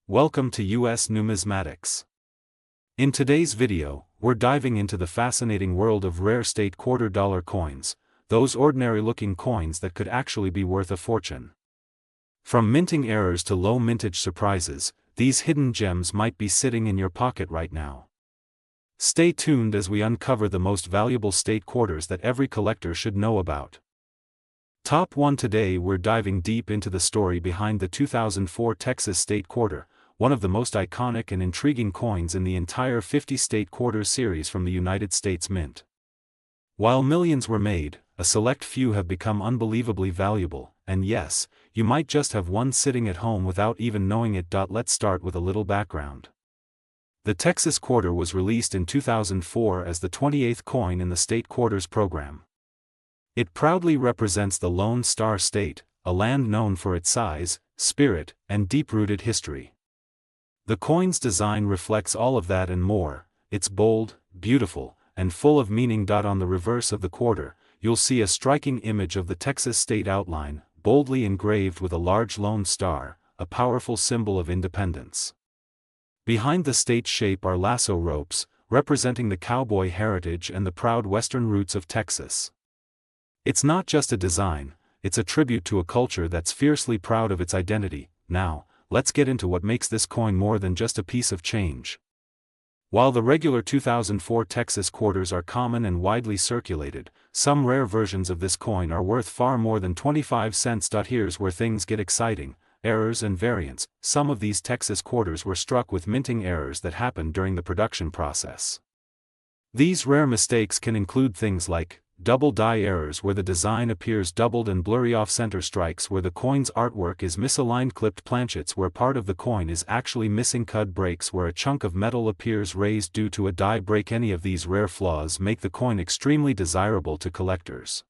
Welcome to US Numismatics. In today's video, we're diving into the fascinating world of rare state $quarter coins, those ordinary-looking coins that could actually be worth a fortune. From minting errors to low mintage surprises, these hidden gems might be sitting in your pocket right now. Stay tuned as we uncover the most valuable state quarters that every collector should know about. Top 1. Today we're diving deep into the story behind the 2004 Texas State Quarter, one of the most iconic and intriguing coins in the entire 50 State Quarters series from the United States Mint. While millions were made, a select few have become unbelievably valuable, and yes, you might just have one sitting at home without even knowing it. Let's start with a little background. The Texas Quarter was released in 2004 as the 28th coin in the State Quarters program. It proudly represents the Lone Star State, a land known for its size, spirit, and deep-rooted history. The coin's design reflects all of that and more. It's bold, beautiful, and full of meaning. On the reverse of the quarter, you'll see a striking image of the Texas state outline, boldly engraved with a large lone star, a powerful symbol of independence. Behind the state's shape are lasso ropes, representing the cowboy heritage and the proud western roots of Texas. It's not just a design, it's a tribute to a culture that's fiercely proud of its identity. Now, let's get into what makes this coin more than just a piece of change. While the regular 2004 Texas quarters are common and widely circulated, some rare versions of this coin are worth far more than 25 cents. Here's where things get exciting: errors and variants. Some of these Texas quarters were struck with minting errors that happened during the production process. These rare mistakes can include things like double die errors where the design appears doubled and blurry off-center strikes where the coin's artwork is misaligned, clipped planchets where part of the coin is actually missing, cud breaks where a chunk of metal appears raised due to a die break. Any of these rare flaws make the coin extremely desirable to collectors.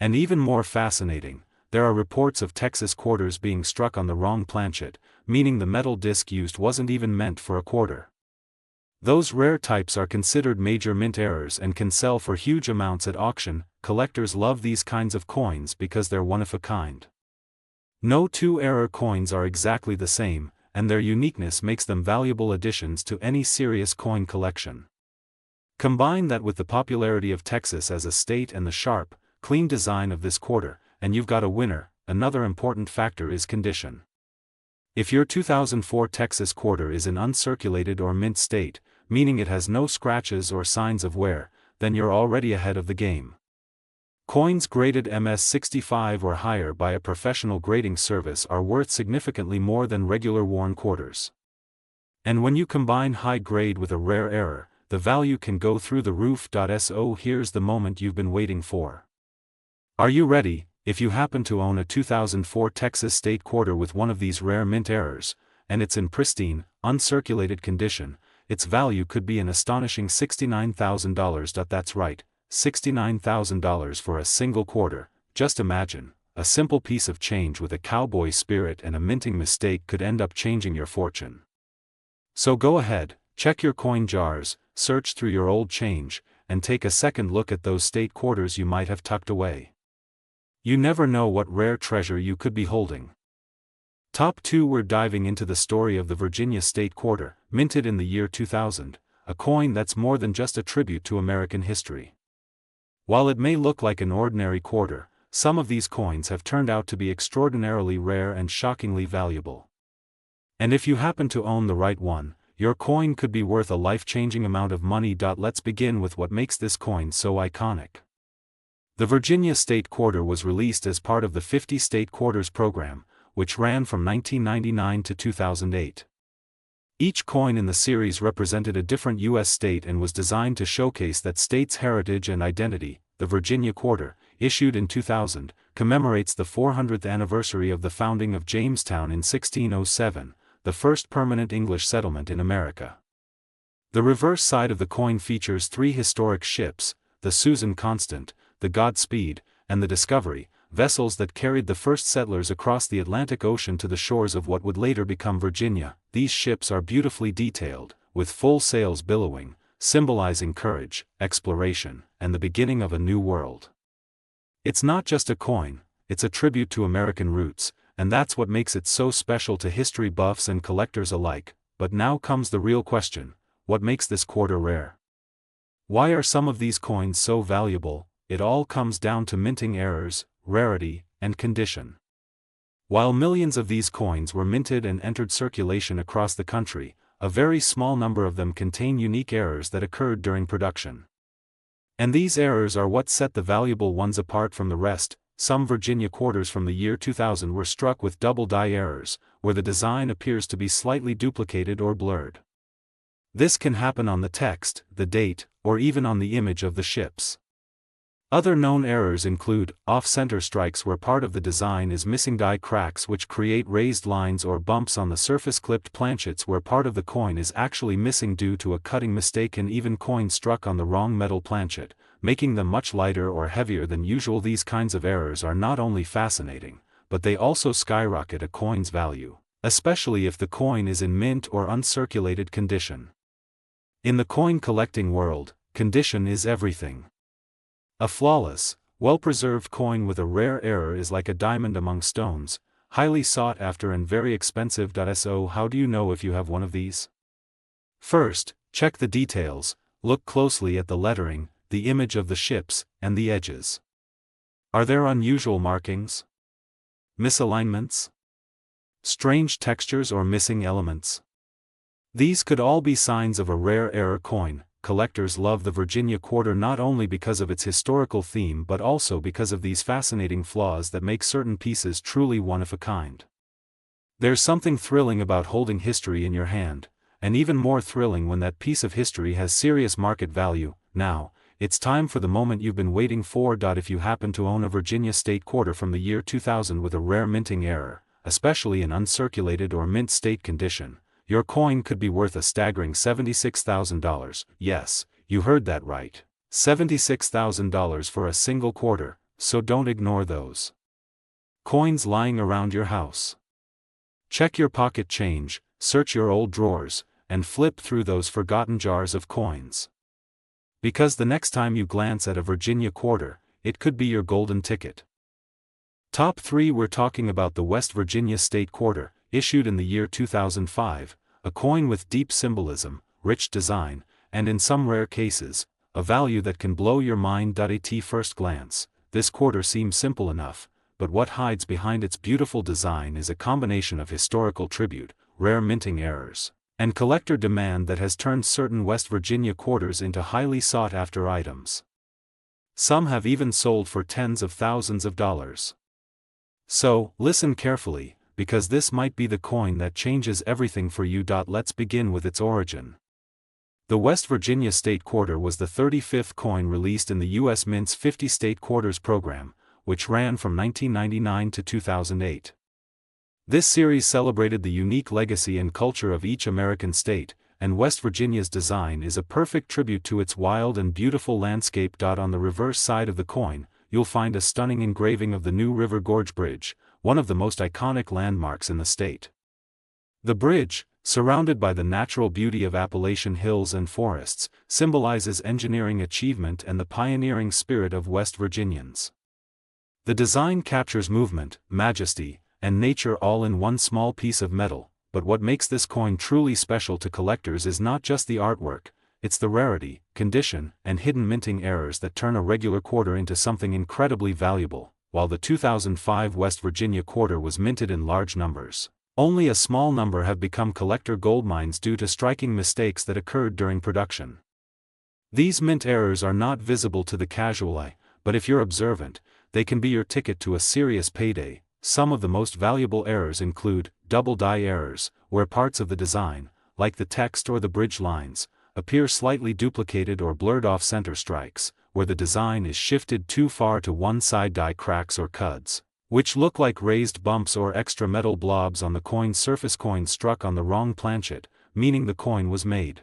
And even more fascinating, there are reports of Texas quarters being struck on the wrong planchet, meaning the metal disc used wasn't even meant for a quarter. Those rare types are considered major mint errors and can sell for huge amounts at auction. Collectors love these kinds of coins because they're one of a kind. No two error coins are exactly the same, and their uniqueness makes them valuable additions to any serious coin collection. Combine that with the popularity of Texas as a state and the sharp, clean design of this quarter, and you've got a winner. Another important factor is condition. If your 2004 Texas quarter is in uncirculated or mint state, meaning it has no scratches or signs of wear, then you're already ahead of the game. Coins graded MS65 or higher by a professional grading service are worth significantly more than regular worn quarters. And when you combine high grade with a rare error, the value can go through the roof. So here's the moment you've been waiting for. Are you ready? If you happen to own a 2004 Texas State Quarter with one of these rare mint errors, and it's in pristine, uncirculated condition, its value could be an astonishing $69,000. That's right, $69,000 for a single quarter. Just imagine, a simple piece of change with a cowboy spirit and a minting mistake could end up changing your fortune. So go ahead, check your coin jars, search through your old change, and take a second look at those state quarters you might have tucked away. You never know what rare treasure you could be holding. Top 2. We're diving into the story of the Virginia State Quarter, minted in the year 2000, a coin that's more than just a tribute to American history. While it may look like an ordinary quarter, some of these coins have turned out to be extraordinarily rare and shockingly valuable. And if you happen to own the right one, your coin could be worth a life-changing amount of money. Let's begin with what makes this coin so iconic. The Virginia State Quarter was released as part of the 50 State Quarters program, which ran from 1999 to 2008. Each coin in the series represented a different U.S. state and was designed to showcase that state's heritage and identity. The Virginia Quarter, issued in 2000, commemorates the 400th anniversary of the founding of Jamestown in 1607, the first permanent English settlement in America. The reverse side of the coin features three historic ships: the Susan Constant, the Godspeed, and the Discovery, vessels that carried the first settlers across the Atlantic Ocean to the shores of what would later become Virginia. These ships are beautifully detailed, with full sails billowing, symbolizing courage, exploration, and the beginning of a new world. It's not just a coin, it's a tribute to American roots, and that's what makes it so special to history buffs and collectors alike. But now comes the real question: what makes this quarter rare? Why are some of these coins so valuable? It all comes down to minting errors, rarity, and condition. While millions of these coins were minted and entered circulation across the country, a very small number of them contain unique errors that occurred during production. And these errors are what set the valuable ones apart from the rest. Some Virginia quarters from the year 2000 were struck with double die errors, where the design appears to be slightly duplicated or blurred. This can happen on the text, the date, or even on the image of the ships. Other known errors include off-center strikes where part of the design is missing, die cracks which create raised lines or bumps on the surface, clipped planchets where part of the coin is actually missing due to a cutting mistake, and even coins struck on the wrong metal planchet, making them much lighter or heavier than usual. These kinds of errors are not only fascinating, but they also skyrocket a coin's value, especially if the coin is in mint or uncirculated condition. In the coin collecting world, condition is everything. A flawless, well-preserved coin with a rare error is like a diamond among stones, highly sought after and very expensive. So how do you know if you have one of these? First, check the details. Look closely at the lettering, the image of the ships, and the edges. Are there unusual markings? Misalignments? Strange textures or missing elements? These could all be signs of a rare error coin. Collectors love the Virginia quarter not only because of its historical theme but also because of these fascinating flaws that make certain pieces truly one of a kind. There's something thrilling about holding history in your hand, and even more thrilling when that piece of history has serious market value. Now, it's time for the moment you've been waiting for. If you happen to own a Virginia state quarter from the year 2000 with a rare minting error, especially in uncirculated or mint state condition, your coin could be worth a staggering $76,000. Yes, you heard that right. $76,000 for a single quarter, so don't ignore those coins lying around your house. Check your pocket change, search your old drawers, and flip through those forgotten jars of coins. Because the next time you glance at a Virginia quarter, it could be your golden ticket. Top 3. We're talking about the West Virginia State Quarter, issued in the year 2005, a coin with deep symbolism, rich design, and in some rare cases, a value that can blow your mind. At first glance, this quarter seems simple enough, but what hides behind its beautiful design is a combination of historical tribute, rare minting errors, and collector demand that has turned certain West Virginia quarters into highly sought-after items. Some have even sold for tens of thousands of dollars. So, listen carefully, because this might be the coin that changes everything for you. Let's begin with its origin. The West Virginia State Quarter was the 35th coin released in the U.S. Mint's 50 State Quarters program, which ran from 1999 to 2008. This series celebrated the unique legacy and culture of each American state, and West Virginia's design is a perfect tribute to its wild and beautiful landscape. On the reverse side of the coin, you'll find a stunning engraving of the New River Gorge Bridge, one of the most iconic landmarks in the state. The bridge, surrounded by the natural beauty of Appalachian hills and forests, symbolizes engineering achievement and the pioneering spirit of West Virginians. The design captures movement, majesty, and nature all in one small piece of metal, but what makes this coin truly special to collectors is not just the artwork, it's the rarity, condition, and hidden minting errors that turn a regular quarter into something incredibly valuable. While the 2005 West Virginia quarter was minted in large numbers, only a small number have become collector goldmines due to striking mistakes that occurred during production. These mint errors are not visible to the casual eye, but if you're observant, they can be your ticket to a serious payday. Some of the most valuable errors include double die errors, where parts of the design, like the text or the bridge lines, appear slightly duplicated or blurred. Off center strikes, where the design is shifted too far to one side. Die cracks or cuds, which look like raised bumps or extra metal blobs on the coin's surface. Coins struck on the wrong planchet, meaning the coin was made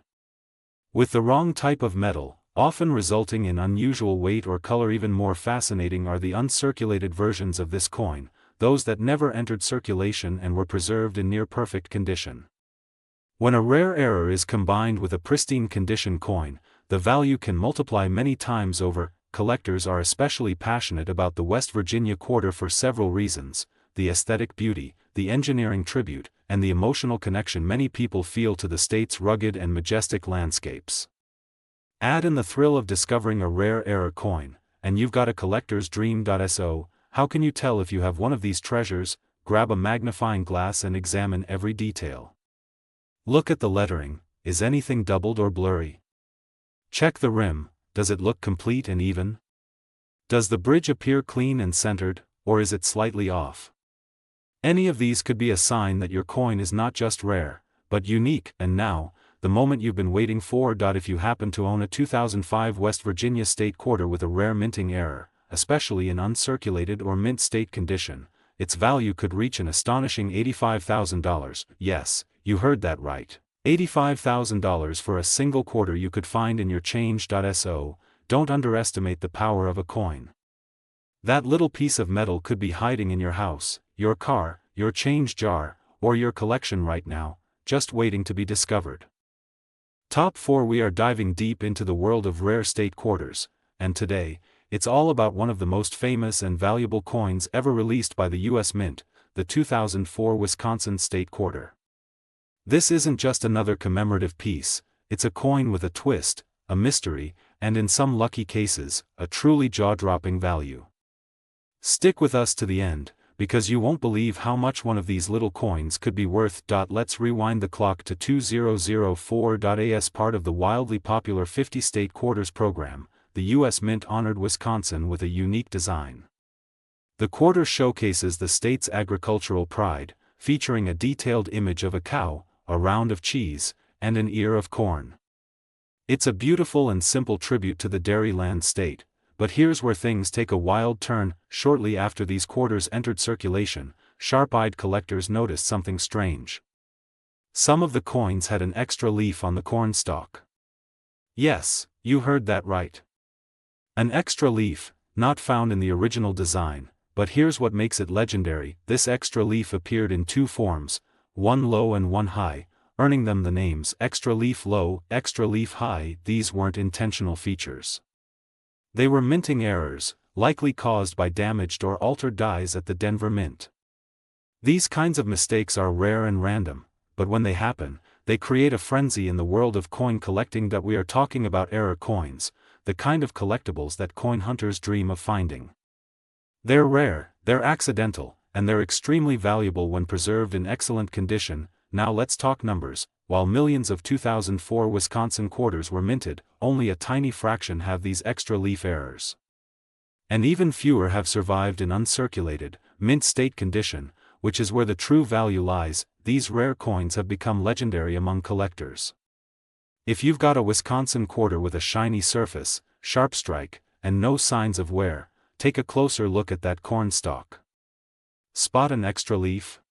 with the wrong type of metal, often resulting in unusual weight or color. Even more fascinating are the uncirculated versions of this coin, those that never entered circulation and were preserved in near-perfect condition. When a rare error is combined with a pristine condition coin, the value can multiply many times over. Collectors are especially passionate about the West Virginia quarter for several reasons. the aesthetic beauty, the engineering tribute, and the emotional connection many people feel to the state's rugged and majestic landscapes. Add in the thrill of discovering a rare error coin, and you've got a collector's dream. So, how can you tell if you have one of these treasures? Grab a magnifying glass and examine every detail. Look at the lettering. Is anything doubled or blurry? Check the rim. Does it look complete and even? Does the bridge appear clean and centered, or is it slightly off? Any of these could be a sign that your coin is not just rare, but unique. And now, the moment you've been waiting for. If you happen to own a 2005 West Virginia state quarter with a rare minting error, especially in uncirculated or mint state condition, its value could reach an astonishing $85,000. Yes, you heard that right. $85,000 for a single quarter you could find in your change. So, don't underestimate the power of a coin. That little piece of metal could be hiding in your house, your car, your change jar, or your collection right now, just waiting to be discovered. Top 4. We are diving deep into the world of rare state quarters, and today, it's all about one of the most famous and valuable coins ever released by the U.S. Mint, the 2004 Wisconsin State Quarter. This isn't just another commemorative piece, it's a coin with a twist, a mystery, and in some lucky cases, a truly jaw-dropping value. Stick with us to the end, because you won't believe how much one of these little coins could be worth. Let's rewind the clock to 2004. As part of the wildly popular 50 state quarters program, the U.S. Mint honored Wisconsin with a unique design. The quarter showcases the state's agricultural pride, featuring a detailed image of a cow, a round of cheese, and an ear of corn. It's a beautiful and simple tribute to the Dairyland state, but here's where things take a wild turn. Shortly after these quarters entered circulation, sharp-eyed collectors noticed something strange. Some of the coins had an extra leaf on the corn stalk. Yes, you heard that right. An extra leaf, not found in the original design, but here's what makes it legendary. This extra leaf appeared in two forms, one low and one high, earning them the names extra leaf low, extra leaf high. These weren't intentional features. They were minting errors, likely caused by damaged or altered dies at the Denver Mint. These kinds of mistakes are rare and random, but when they happen, they create a frenzy in the world of coin collecting. We are talking about error coins, the kind of collectibles that coin hunters dream of finding. They're rare, they're accidental, and they're extremely valuable when preserved in excellent condition. Now let's talk numbers. While millions of 2004 Wisconsin quarters were minted, only a tiny fraction have these extra leaf errors. And even fewer have survived in uncirculated, mint state condition, which is where the true value lies. These rare coins have become legendary among collectors. If you've got a Wisconsin quarter with a shiny surface, sharp strike, and no signs of wear, take a closer look at that corn stalk. Spot an extra leaf?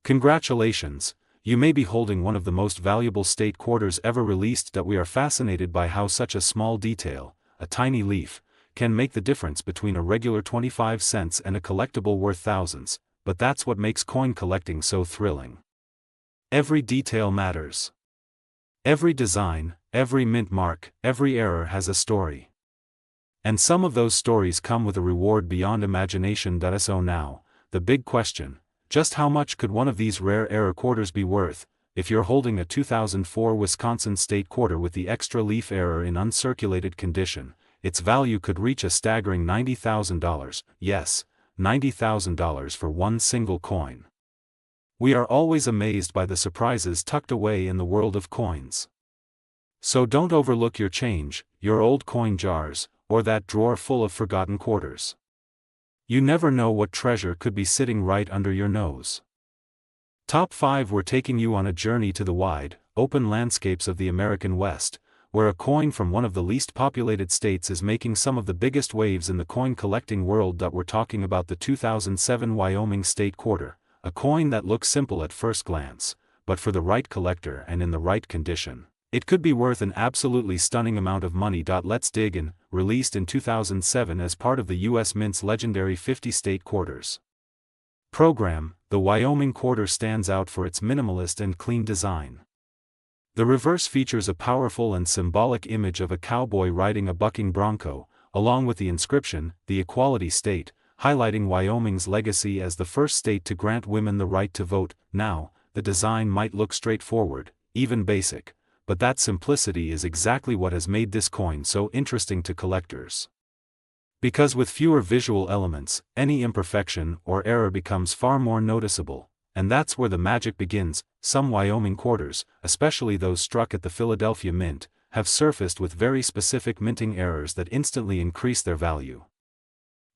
Congratulations, you may be holding one of the most valuable state quarters ever released. We are fascinated by how such a small detail, a tiny leaf, can make the difference between a regular 25 cents and a collectible worth thousands, but that's what makes coin collecting so thrilling. Every detail matters. Every design, every mint mark, every error has a story. And some of those stories come with a reward beyond imagination. So now, the big question, just how much could one of these rare error quarters be worth? If you're holding a 2004 Wisconsin state quarter with the extra leaf error in uncirculated condition, its value could reach a staggering $90,000, yes, $90,000 for one single coin. We are always amazed by the surprises tucked away in the world of coins. So don't overlook your change, your old coin jars, or that drawer full of forgotten quarters. You never know what treasure could be sitting right under your nose. Top 5. We're taking you on a journey to the wide, open landscapes of the American West, where a coin from one of the least populated states is making some of the biggest waves in the coin collecting world. We're talking about the 2007 Wyoming State Quarter, a coin that looks simple at first glance, but for the right collector and in the right condition, it could be worth an absolutely stunning amount of money. Let's dig in. Released in 2007 as part of the U.S. Mint's legendary 50 state quarters program, the Wyoming quarter stands out for its minimalist and clean design. The reverse features a powerful and symbolic image of a cowboy riding a bucking bronco, along with the inscription, "The Equality State," highlighting Wyoming's legacy as the first state to grant women the right to vote. Now, the design might look straightforward, even basic, but that simplicity is exactly what has made this coin so interesting to collectors. Because with fewer visual elements, any imperfection or error becomes far more noticeable, and that's where the magic begins. Some Wyoming quarters, especially those struck at the Philadelphia Mint, have surfaced with very specific minting errors that instantly increase their value.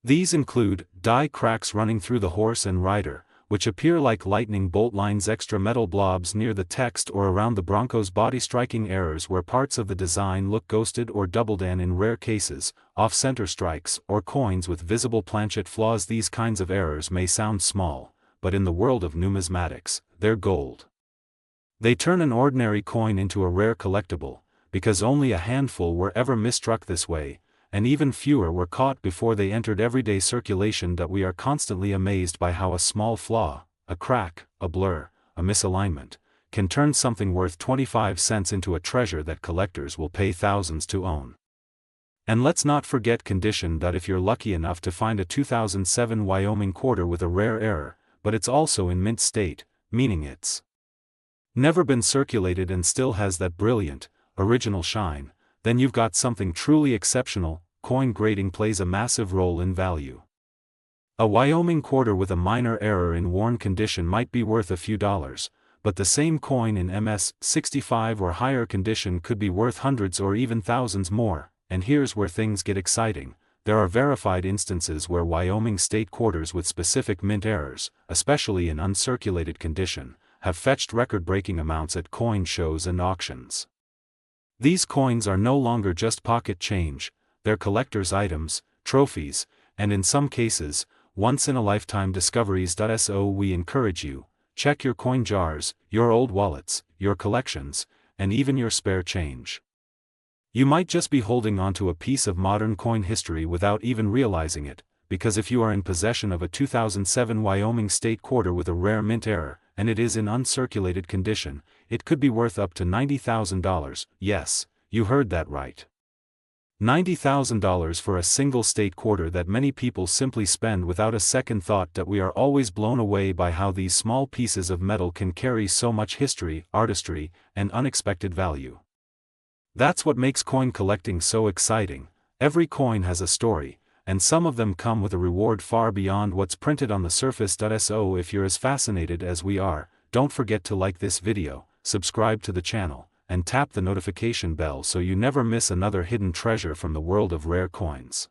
These include die cracks running through the horse and rider, which appear like lightning bolt lines, extra metal blobs near the text or around the Bronco's body, striking errors where parts of the design look ghosted or doubled, and in rare cases, off-center strikes or coins with visible planchet flaws. These kinds of errors may sound small, but in the world of numismatics, they're gold. They turn an ordinary coin into a rare collectible, because only a handful were ever misstruck this way, and even fewer were caught before they entered everyday circulation. That we are constantly amazed by how a small flaw, a crack, a blur, a misalignment, can turn something worth 25 cents into a treasure that collectors will pay thousands to own. And let's not forget condition. That if you're lucky enough to find a 2007 Wyoming quarter with a rare error, but it's also in mint state, meaning it's never been circulated and still has that brilliant, original shine, then you've got something truly exceptional. Coin grading plays a massive role in value. A Wyoming quarter with a minor error in worn condition might be worth a few dollars, but the same coin in MS-65 or higher condition could be worth hundreds or even thousands more. And here's where things get exciting. There are verified instances where Wyoming state quarters with specific mint errors, especially in uncirculated condition, have fetched record-breaking amounts at coin shows and auctions. These coins are no longer just pocket change, they're collector's items, trophies, and in some cases, once-in-a-lifetime discoveries. So we encourage you, check your coin jars, your old wallets, your collections, and even your spare change. You might just be holding onto a piece of modern coin history without even realizing it, because if you are in possession of a 2007 Wyoming state quarter with a rare mint error, and it is in uncirculated condition, it could be worth up to $90,000. Yes, you heard that right. $90,000 for a single state quarter that many people simply spend without a second thought. That we are always blown away by how these small pieces of metal can carry so much history, artistry, and unexpected value. That's what makes coin collecting so exciting. Every coin has a story, and some of them come with a reward far beyond what's printed on the surface. So if you're as fascinated as we are, don't forget to like this video, subscribe to the channel, and tap the notification bell so you never miss another hidden treasure from the world of rare coins.